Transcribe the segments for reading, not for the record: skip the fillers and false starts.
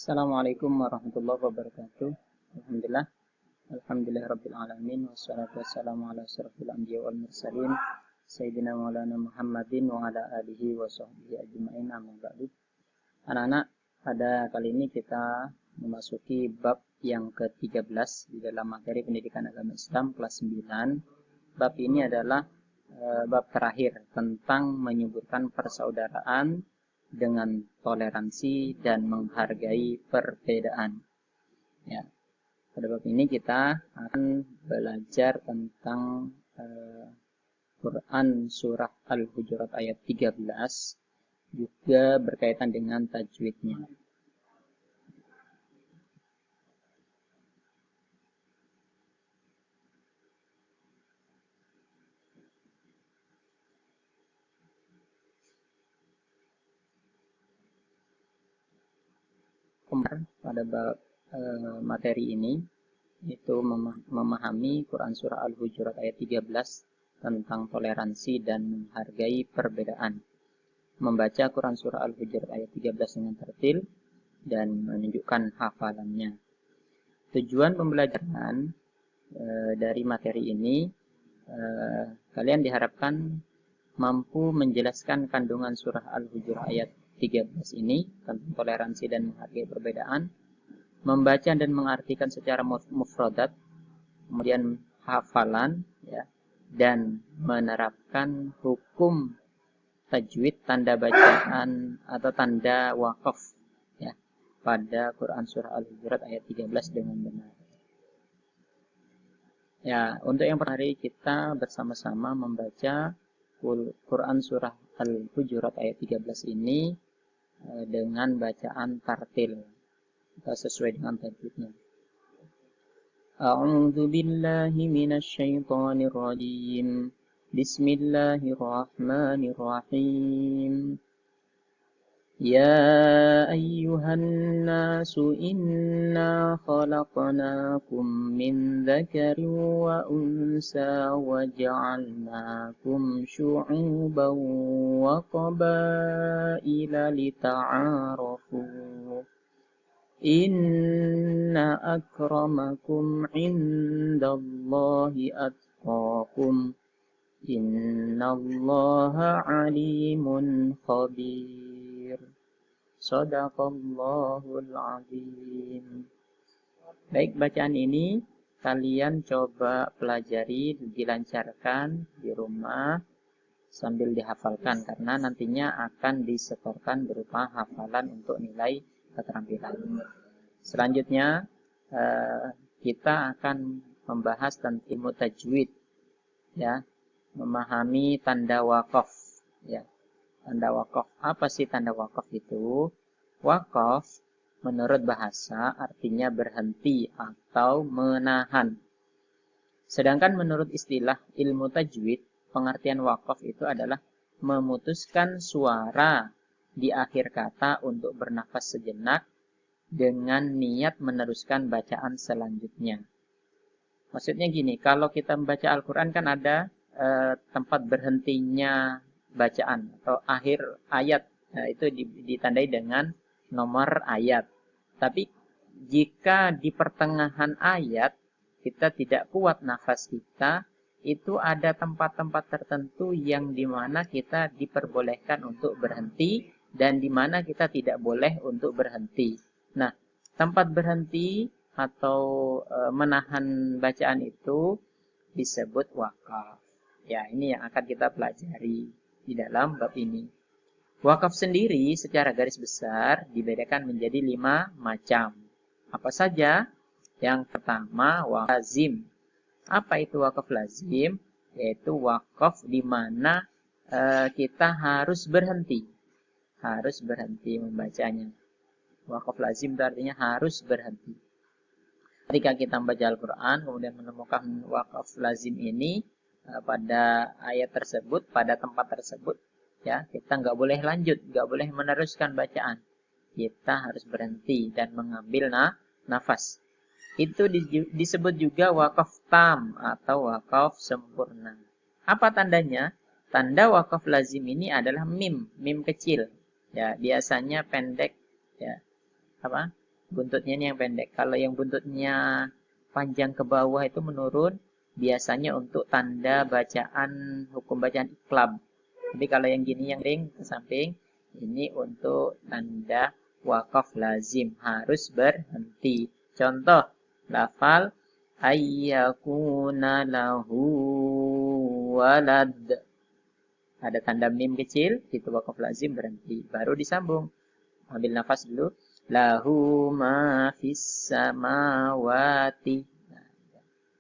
Assalamualaikum warahmatullahi wabarakatuh. Alhamdulillah. Alhamdulillahirabbil alamin wassalatu wassalamu ala asyrofil anbiya'i wal mursalin sayyidina maulana Muhammadin wa ala alihi wa sahbihi ajma'in, amma ba'du. Anak-anak, pada kali ini kita memasuki bab yang ke-13 di dalam materi pendidikan agama Islam kelas 9. Bab ini adalah bab terakhir tentang menyebutkan persaudaraan dengan toleransi dan menghargai perbedaan. Ya. Pada bab ini kita akan belajar tentang Quran surah Al-Hujurat ayat 13, juga berkaitan dengan tajwidnya. Pada bab materi ini itu memahami Quran surah Al-Hujurat ayat 13 tentang toleransi dan menghargai perbedaan. Membaca Quran surah Al-Hujurat ayat 13 dengan tertil dan menunjukkan hafalannya. Tujuan pembelajaran dari materi ini, kalian diharapkan mampu menjelaskan kandungan surah Al-Hujurat ayat 13 ini tentang toleransi dan menghargai perbedaan, membaca dan mengartikan secara mufradat, kemudian hafalan, ya, dan menerapkan hukum tajwid, tanda bacaan atau tanda waqaf, ya, pada Quran surah Al-Hujurat ayat 13 dengan benar. Ya, untuk yang per hari kita bersama-sama membaca Quran surah Al-Hujurat ayat 13 ini dengan bacaan tartil sesuai dengan tajwidnya. A'udzu billahi minasy syaithanir rajim. Bismillahirrahmanirrahim. Ya ayyuhan nasu inna khalaqnakum min dzakarin wa unsa wa ja'alnakum syu'uban wa qabaila lita'arafu. Inna akramakum indallahi atqakum. Innallaha alimun khabir. Shadaqallahul azim. Baik, bacaan ini kalian coba pelajari, dilancarkan di rumah sambil dihafalkan, karena nantinya akan disetorkan berupa hafalan untuk nilai keterampilan. Selanjutnya kita akan membahas tentang ilmu tajwid, ya, memahami tanda waqaf, ya. Tanda waqaf, apa sih tanda waqaf itu? Waqaf menurut bahasa artinya berhenti atau menahan. Sedangkan menurut istilah ilmu tajwid, pengertian waqaf itu adalah memutuskan suara di akhir kata untuk bernafas sejenak dengan niat meneruskan bacaan selanjutnya. Maksudnya gini, kalau kita membaca Al-Quran kan ada tempat berhentinya bacaan atau akhir ayat, itu ditandai dengan nomor ayat. Tapi jika di pertengahan ayat kita tidak kuat nafas kita, itu ada tempat-tempat tertentu yang dimana kita diperbolehkan untuk berhenti dan dimana kita tidak boleh untuk berhenti. Nah, tempat berhenti atau menahan bacaan itu disebut waqaf. Ya, ini yang akan kita pelajari di dalam bab ini. Waqaf sendiri secara garis besar dibedakan menjadi 5 macam. Apa saja? Yang pertama, waqaf lazim. Apa itu waqaf lazim? Yaitu waqaf di mana kita harus berhenti. Harus berhenti membacanya. Waqaf lazim itu artinya harus berhenti. Ketika kita membaca Al-Quran, kemudian menemukan waqaf lazim ini pada ayat tersebut, pada tempat tersebut, ya, kita nggak boleh lanjut, nggak boleh meneruskan bacaan. Kita harus berhenti dan mengambil nafas. Itu disebut juga waqaf tam atau waqaf sempurna. Apa tandanya? Tanda waqaf lazim ini adalah mim kecil. Ya, biasanya pendek, ya. Apa? buntutnya ini yang pendek. Kalau yang buntutnya panjang ke bawah itu menurun, biasanya untuk tanda bacaan hukum bacaan iqlab. Tapi kalau yang gini yang ring ke samping, ini untuk tanda wakaf lazim, harus berhenti. Contoh, lafal ayyakuna lahu walad. Ada tanda mim kecil, itu wakaf lazim, berhenti. Baru disambung. Ambil nafas dulu. Lahu ma fis samawati.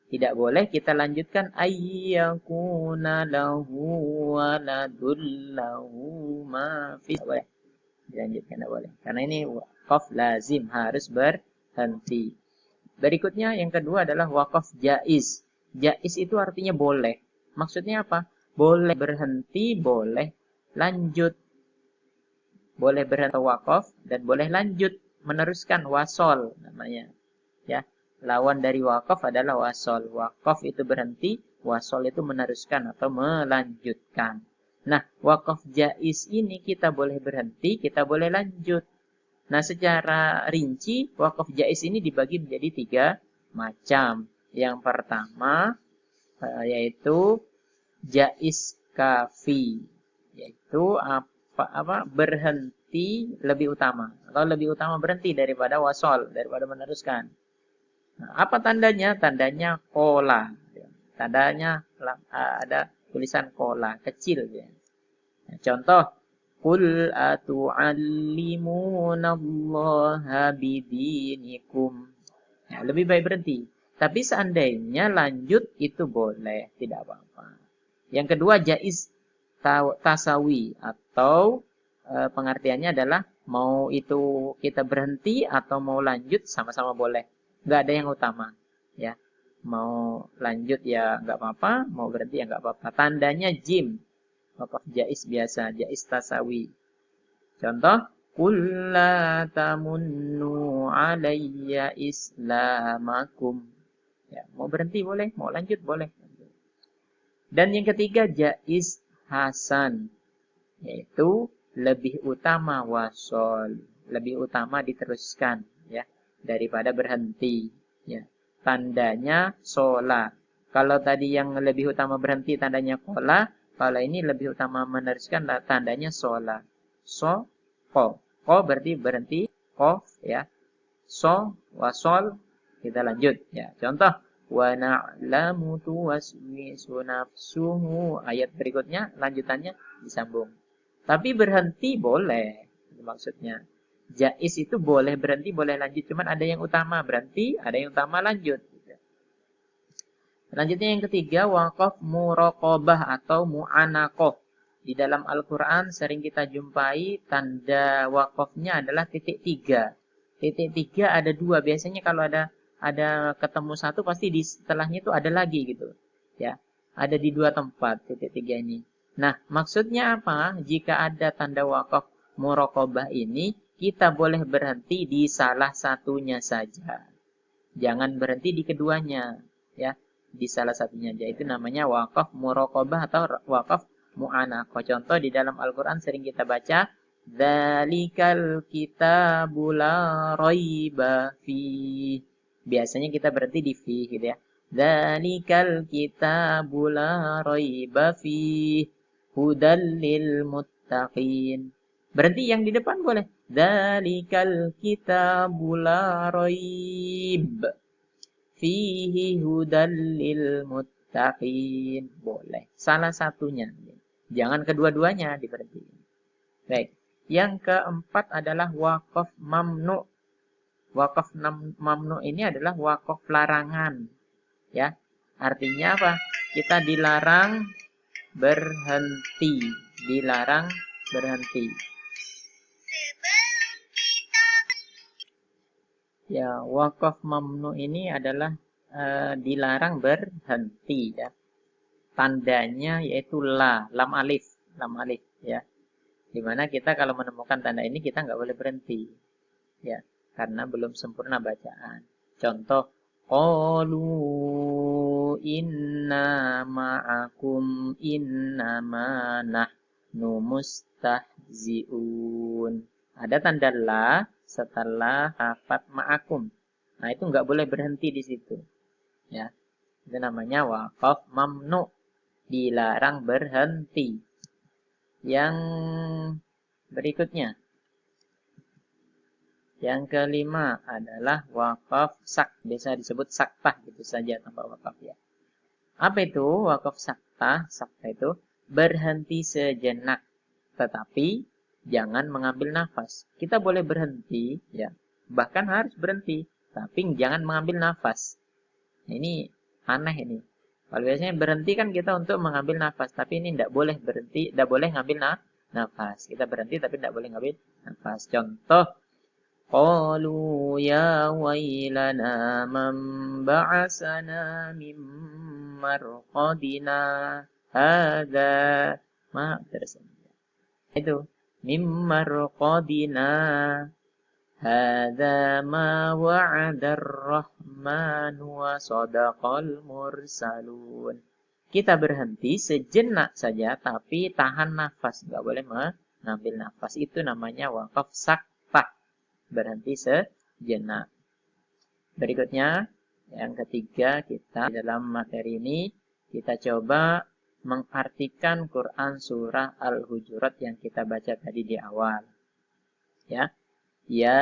Tidak boleh kita lanjutkan ayyakuna lahu waladul lahu ma fis. Tidak boleh. Dilanjutkan, tidak boleh. Karena ini wakaf lazim, harus berhenti. Berikutnya yang kedua adalah wakaf jaiz. Jaiz itu artinya boleh. Maksudnya apa? Boleh berhenti, boleh lanjut. Boleh berhenti wakaf dan boleh lanjut, meneruskan wasol namanya. Ya, lawan dari wakaf adalah wasol. Wakaf itu berhenti, wasol itu meneruskan atau melanjutkan. Nah, wakaf jaiz ini kita boleh berhenti, kita boleh lanjut. Nah, secara rinci, wakaf jaiz ini dibagi menjadi 3 macam. Yang pertama, yaitu jaiz kafi. Yaitu berhenti lebih utama. Atau lebih utama berhenti daripada wasol, daripada meneruskan. Nah, apa tandanya? Tandanya kola. Tandanya ada tulisan kola, kecil. Nah, contoh, Qul atu'allimunallaha bidinikum. Nah, lebih baik berhenti. Tapi seandainya lanjut itu boleh, tidak apa-apa. Yang kedua, jaiz tasawi atau pengertiannya adalah mau itu kita berhenti atau mau lanjut sama-sama boleh. Nggak ada yang utama. Ya, mau lanjut ya nggak apa-apa, mau berhenti ya nggak apa-apa. Tandanya jim. Wakaf jaiz biasa, jaiz tasawi. Contoh, Qul la tamunnu alayya islamakum. Ya, mau berhenti boleh, mau lanjut boleh. Dan yang ketiga, jaiz hasan. Yaitu lebih utama wasol. Lebih utama diteruskan. Ya, daripada berhenti. Ya, tandanya sola. Kalau tadi yang lebih utama berhenti tandanya kola. Kalau ini lebih utama meneruskan tandanya sola. So, ko. Ko berarti berhenti. Ko, ya. So, wasol. Kita lanjut. Ya, contoh. Wa na'lamu tuwaswisu nafsuhu. Ayat berikutnya, lanjutannya disambung. Tapi berhenti boleh. Maksudnya. Jaiz itu boleh berhenti, boleh lanjut. Cuman ada yang utama berhenti, ada yang utama lanjut. Selanjutnya yang ketiga, wakaf muraqabah atau mu'anakoh. Di dalam Al-Quran sering kita jumpai tanda wakafnya adalah titik 3. Titik 3 ada 2. Biasanya kalau ada ketemu satu pasti di setelahnya itu ada lagi gitu. Ya, ada di 2 tempat titik 3 ini. Nah, maksudnya apa? Jika ada tanda wakaf muraqabah ini, kita boleh berhenti di salah satunya saja. Jangan berhenti di keduanya, ya. Di salah satunya aja. Itu namanya wakaf muraqabah atau wakaf mu'anaqah. Contoh di dalam Al-Quran sering kita baca, Dzalikal kitabu la raiba fi. Biasanya kita berhenti di fi gitu ya. Dzalikal kitabu la raiba fi hudal lil muttaqin. Berhenti yang di depan boleh. Dzalikal kitabu la raib fihi hudal lil muttaqin. Boleh. Salah satunya. Jangan kedua-duanya diberhentikan. Baik. Yang keempat adalah wakaf mamnu. Wakaf mamnu ini adalah wakaf larangan. Ya. Artinya apa? Kita dilarang berhenti. Dilarang berhenti. Ya, wakaf mamnu ini adalah dilarang berhenti ya. Tandanya yaitu lam alif ya. Dimana kita kalau menemukan tanda ini kita nggak boleh berhenti ya, karena belum sempurna bacaan. Contoh, qalu inna ma'akum innama nahnu mustahzi'un. Ada tanda la setelah hafat ma'akum. Nah, itu nggak boleh berhenti di situ. Ya, itu namanya waqaf mamnu, dilarang berhenti. Yang berikutnya, yang kelima adalah waqaf sak, biasa disebut saktah gitu saja tanpa waqaf ya. Apa itu waqaf saktah? Saktah itu berhenti sejenak, tetapi jangan mengambil nafas. Kita boleh berhenti ya, bahkan harus berhenti, tapi jangan mengambil nafas. Ini aneh ini. Kalau biasanya berhenti kan kita untuk mengambil nafas, tapi ini tidak boleh berhenti, tidak boleh ngambil nafas. Kita berhenti tapi tidak boleh ngambil nafas. Contoh, qalu ya wailana man ba'asana min marqadina hadza ma terus. Itu min marqadina hadza ma wa'adar rahmanu wa sadaqal mursalun. Kita berhenti sejenak saja tapi tahan nafas, enggak boleh mengambil nafas. Itu namanya waqaf saktah. Berhenti sejenak. Berikutnya, yang ketiga, kita dalam materi ini kita coba mengartikan Quran surah Al-Hujurat yang kita baca tadi di awal. Ya. Ya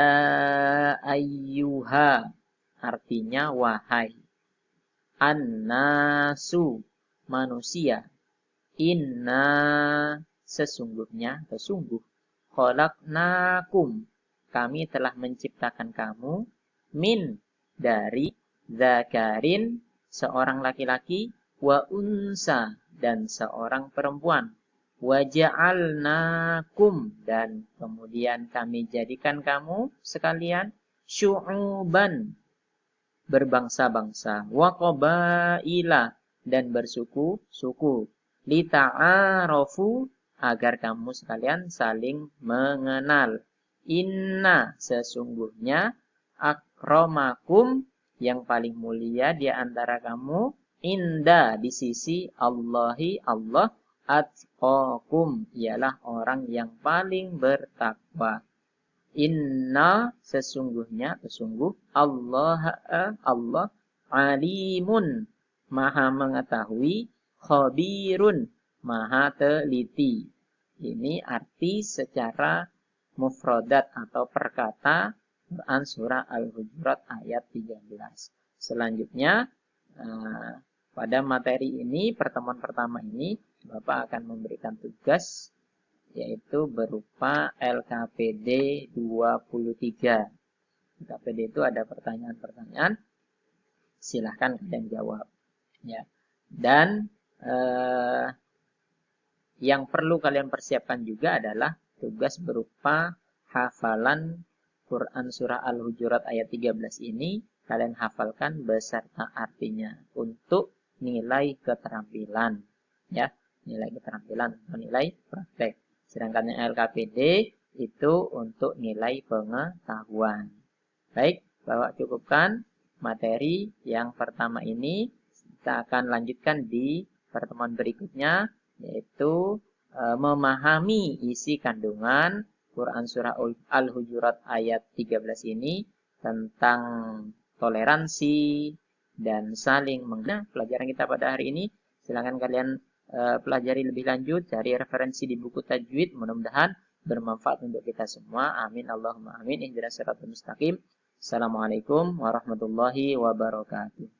ayyuha, artinya wahai. An-nasu, manusia. Inna, sesungguhnya atau sungguh. Khalaqnakum, kami telah menciptakan kamu. Min, dari. Zakarin, seorang laki-laki. Wa unsa, dan seorang perempuan. Waja'alnakum, dan kemudian kami jadikan kamu sekalian syu'uban, berbangsa-bangsa, wa qabaila, dan bersuku-suku, lita'arafu, agar kamu sekalian saling mengenal. Inna, sesungguhnya, akramakum, yang paling mulia di antara kamu, inda, di sisi Allahi, Allah, atqakum, ialah orang yang paling bertakwa. Inna, sesungguhnya, Allah alimun, maha mengetahui, khabirun, maha teliti. Ini arti secara mufradat atau perkata Quran surah Al-Hujurat ayat 13. Selanjutnya, pada materi ini, pertemuan pertama ini, Bapak akan memberikan tugas, yaitu berupa LKPD 23. LKPD itu ada pertanyaan-pertanyaan, silahkan kalian jawab. Ya. Dan yang perlu kalian persiapkan juga adalah tugas berupa hafalan Quran surah Al-Hujurat ayat 13 ini, kalian hafalkan beserta artinya untuk nilai keterampilan. Ya, nilai keterampilan atau nilai praktek. Sedangkan yang LKPD itu untuk nilai pengetahuan. Baik, Bapak cukupkan materi yang pertama ini. Kita akan lanjutkan di pertemuan berikutnya, yaitu memahami isi kandungan Quran surah Al-Hujurat ayat 13 ini tentang toleransi dan saling mengenal. Pelajaran kita pada hari ini, silakan kalian pelajari lebih lanjut, cari referensi di buku tajwid, mudah-mudahan bermanfaat untuk kita semua. Amin Allahumma amin. Ihdinas siratal mustaqim. Assalamualaikum warahmatullahi wabarakatuh.